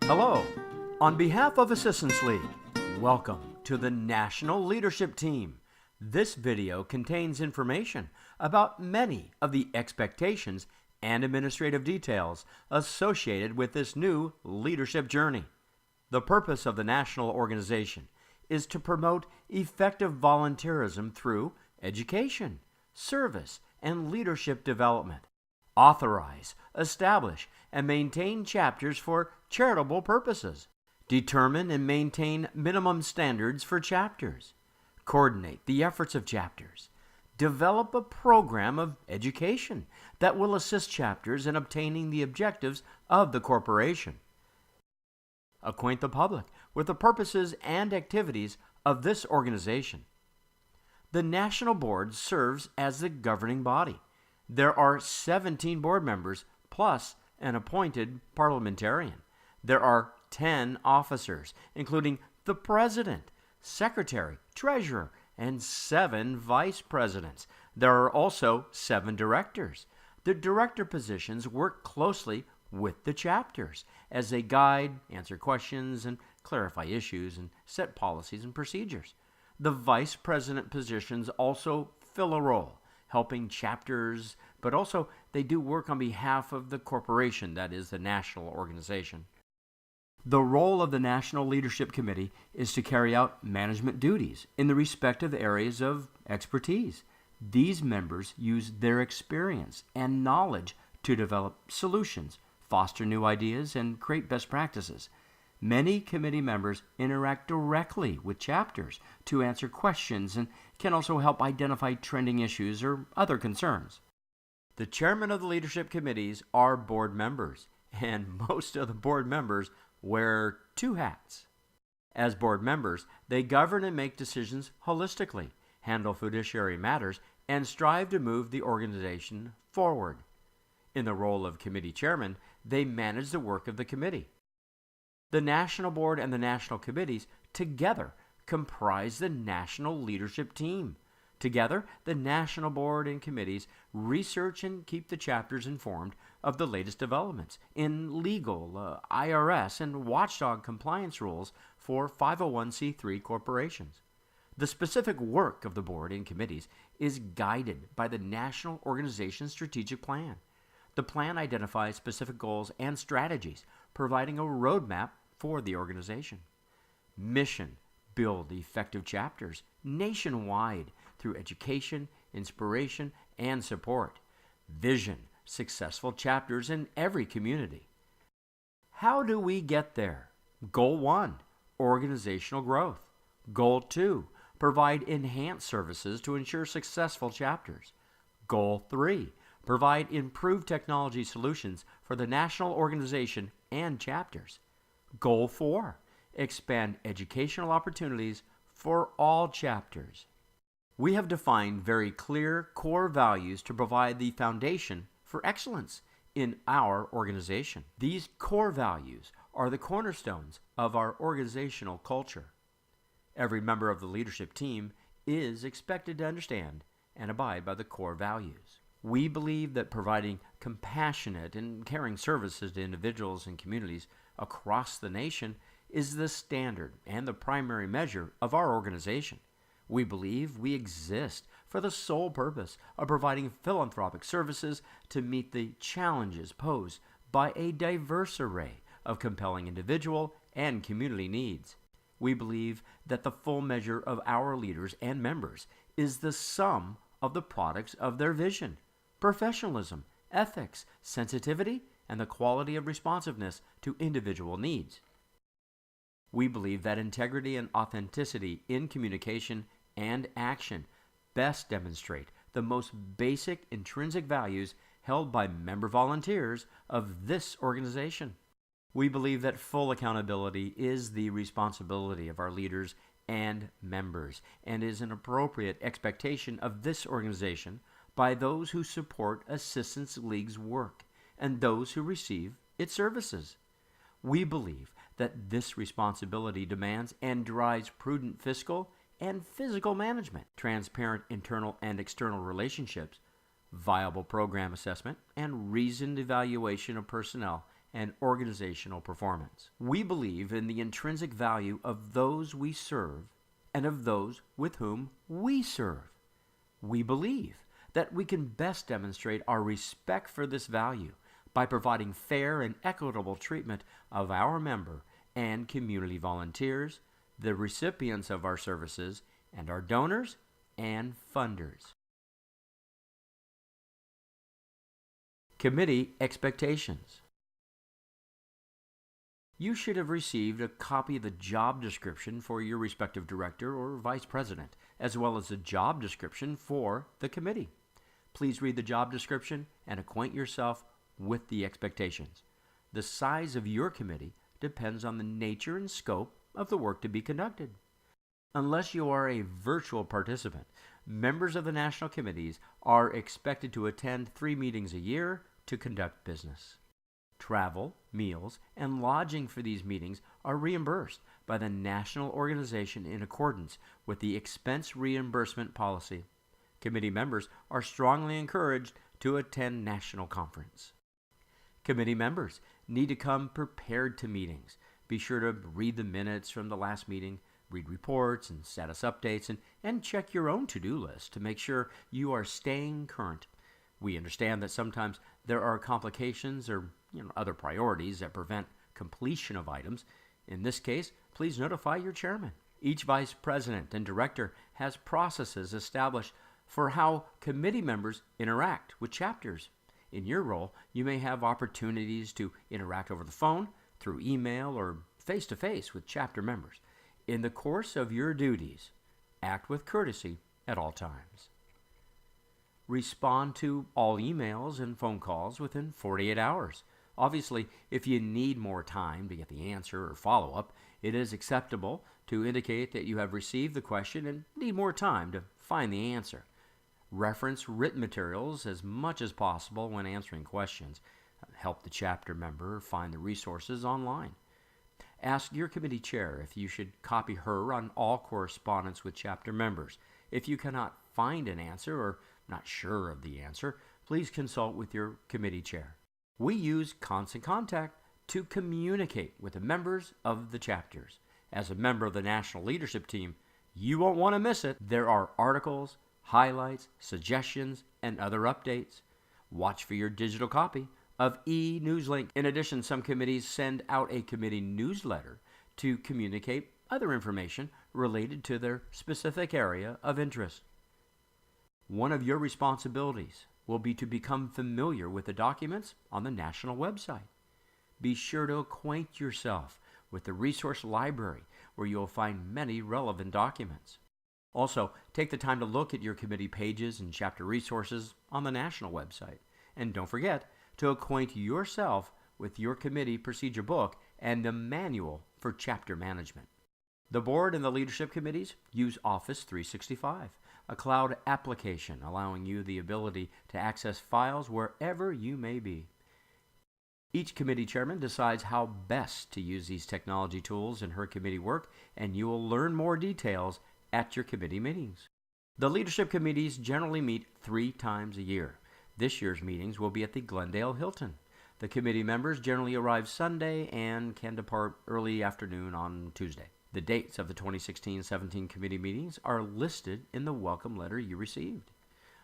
Hello. On behalf of Assistance League, welcome to the National Leadership Team. This video contains information about many of the expectations and administrative details associated with this new leadership journey. The purpose of the national organization is to promote effective volunteerism through education, service, and leadership development. Authorize, establish, and maintain chapters for charitable purposes. Determine and maintain minimum standards for chapters. Coordinate the efforts of chapters. Develop a program of education that will assist chapters in obtaining the objectives of the corporation. Acquaint the public with the purposes and activities of this organization. The National Board serves as the governing body. There are 17 board members plus an appointed parliamentarian. There are 10 officers, including the president, secretary, treasurer, and 7 vice presidents. There are also 7 directors. The director positions work closely with the chapters as they guide, answer questions, and clarify issues and set policies and procedures. The vice president positions also fill a role, helping chapters, but also they do work on behalf of the corporation, that is the national organization. The role of the National Leadership Committee is to carry out management duties in the respective areas of expertise. These members use their experience and knowledge to develop solutions, foster new ideas, and create best practices. Many committee members interact directly with chapters to answer questions and can also help identify trending issues or other concerns. The chairman of the leadership committees are board members, and most of the board members wear 2 hats. As board members, they govern and make decisions holistically, handle fiduciary matters, and strive to move the organization forward. In the role of committee chairman, they manage the work of the committee. The National Board and the National Committees together comprise the National Leadership Team. Together, the National Board and Committees research and keep the chapters informed of the latest developments in legal, IRS, and watchdog compliance rules for 501c3 corporations. The specific work of the board and committees is guided by the National Organization Strategic Plan. The plan identifies specific goals and strategies, providing a roadmap for the organization. Mission: build effective chapters nationwide through education, inspiration, and support. Vision: successful chapters in every community. How do we get there? Goal 1, organizational growth. Goal 2, provide enhanced services to ensure successful chapters. Goal 3, provide improved technology solutions for the national organization and chapters. Goal 4, expand educational opportunities for all chapters. We have defined very clear core values to provide the foundation for excellence in our organization. These core values are the cornerstones of our organizational culture. Every member of the leadership team is expected to understand and abide by the core values. We believe that providing compassionate and caring services to individuals and communities across the nation is the standard and the primary measure of our organization. We believe we exist for the sole purpose of providing philanthropic services to meet the challenges posed by a diverse array of compelling individual and community needs. We believe that the full measure of our leaders and members is the sum of the products of their vision, professionalism, ethics, sensitivity, and the quality of responsiveness to individual needs. We believe that integrity and authenticity in communication and action best demonstrate the most basic intrinsic values held by member volunteers of this organization. We believe that full accountability is the responsibility of our leaders and members, and is an appropriate expectation of this organization by those who support Assistance League's work and those who receive its services. We believe that this responsibility demands and drives prudent fiscal and physical management, transparent internal and external relationships, viable program assessment, and reasoned evaluation of personnel and organizational performance. We believe in the intrinsic value of those we serve and of those with whom we serve. We believe that we can best demonstrate our respect for this value by providing fair and equitable treatment of our member and community volunteers, the recipients of our services, and our donors and funders. Committee expectations. You should have received a copy of the job description for your respective director or vice president, as well as the job description for the committee. Please read the job description and acquaint yourself with the expectations. The size of your committee depends on the nature and scope of the work to be conducted. Unless you are a virtual participant, members of the national committees are expected to attend 3 meetings a year to conduct business. Travel, meals, and lodging for these meetings are reimbursed by the national organization in accordance with the expense reimbursement policy. Committee members are strongly encouraged to attend national conference. Committee members need to come prepared to meetings. Be sure to read the minutes from the last meeting, read reports and status updates, and check your own to-do list to make sure you are staying current. We understand that sometimes there are complications or other priorities that prevent completion of items. In this case, please notify your chairman. Each vice president and director has processes established for how committee members interact with chapters. In your role, you may have opportunities to interact over the phone, through email, or face-to-face with chapter members. In the course of your duties, act with courtesy at all times. Respond to all emails and phone calls within 48 hours. Obviously, if you need more time to get the answer or follow-up, it is acceptable to indicate that you have received the question and need more time to find the answer. Reference written materials as much as possible when answering questions. Help the chapter member find the resources online. Ask your committee chair if you should copy her on all correspondence with chapter members. If you cannot find an answer or not sure of the answer, please consult with your committee chair. We use Constant Contact to communicate with the members of the chapters. As a member of the National Leadership Team, you won't want to miss it. There are articles, highlights, suggestions, and other updates. Watch for your digital copy of e-Newslink. In addition, some committees send out a committee newsletter to communicate other information related to their specific area of interest. One of your responsibilities will be to become familiar with the documents on the national website. Be sure to acquaint yourself with the resource library where you'll find many relevant documents. Also, take the time to look at your committee pages and chapter resources on the national website. And don't forget to acquaint yourself with your committee procedure book and the manual for chapter management. The board and the leadership committees use Office 365, a cloud application allowing you the ability to access files wherever you may be. Each committee chairman decides how best to use these technology tools in her committee work, and you will learn more details at your committee meetings. The leadership committees generally meet 3 times a year. This year's meetings will be at the Glendale Hilton. The committee members generally arrive Sunday and can depart early afternoon on Tuesday. The dates of the 2016-17 committee meetings are listed in the welcome letter you received.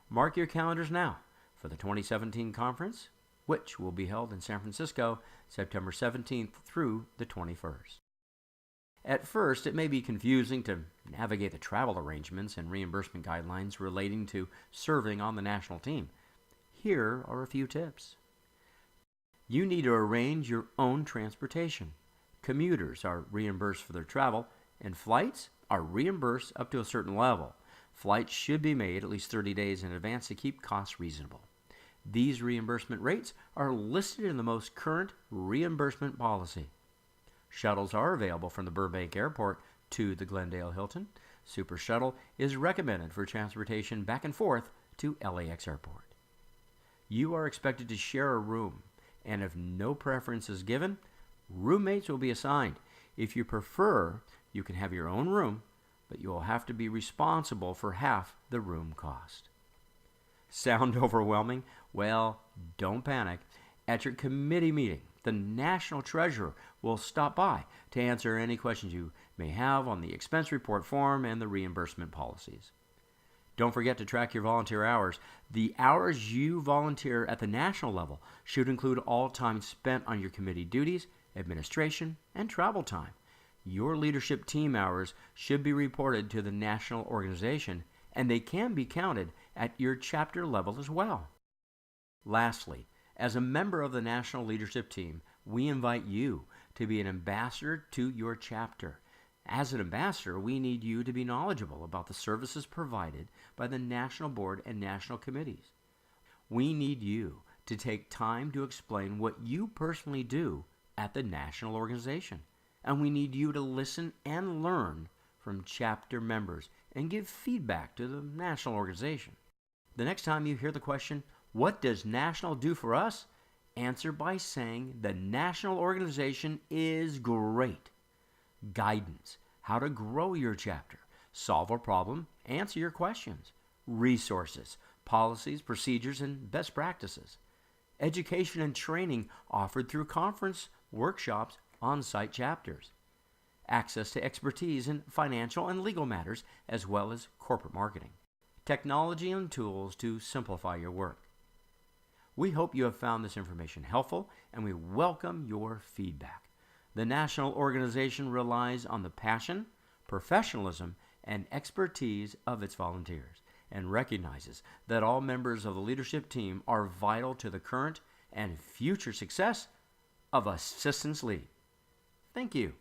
Mark your calendars now for the 2017 conference, which will be held in San Francisco, September 17th through the 21st. At first, it may be confusing to navigate the travel arrangements and reimbursement guidelines relating to serving on the national team. Here are a few tips. You need to arrange your own transportation. Commuters are reimbursed for their travel, and flights are reimbursed up to a certain level. Flights should be made at least 30 days in advance to keep costs reasonable. These reimbursement rates are listed in the most current reimbursement policy. Shuttles are available from the Burbank Airport to the Glendale Hilton. Super Shuttle is recommended for transportation back and forth to LAX Airport. You are expected to share a room, and if no preference is given, roommates will be assigned. If you prefer, you can have your own room, but you will have to be responsible for half the room cost. Sound overwhelming? Well, don't panic. At your committee meeting, the National Treasurer will stop by to answer any questions you may have on the expense report form and the reimbursement policies. Don't forget to track your volunteer hours. The hours you volunteer at the national level should include all time spent on your committee duties, administration, and travel time. Your leadership team hours should be reported to the national organization, and they can be counted at your chapter level as well. Lastly, as a member of the national leadership team, we invite you to be an ambassador to your chapter. As an ambassador, we need you to be knowledgeable about the services provided by the national board and national committees. We need you to take time to explain what you personally do at the national organization. And we need you to listen and learn from chapter members and give feedback to the national organization. The next time you hear the question, "What does national do for us?" answer by saying the national organization is great. Guidance, how to grow your chapter, solve a problem, answer your questions, resources, policies, procedures, and best practices, education and training offered through conference, workshops, on-site chapters, access to expertise in financial and legal matters, as well as corporate marketing, technology and tools to simplify your work. We hope you have found this information helpful, and we welcome your feedback. The national organization relies on the passion, professionalism, and expertise of its volunteers, and recognizes that all members of the leadership team are vital to the current and future success of Assistance League. Thank you.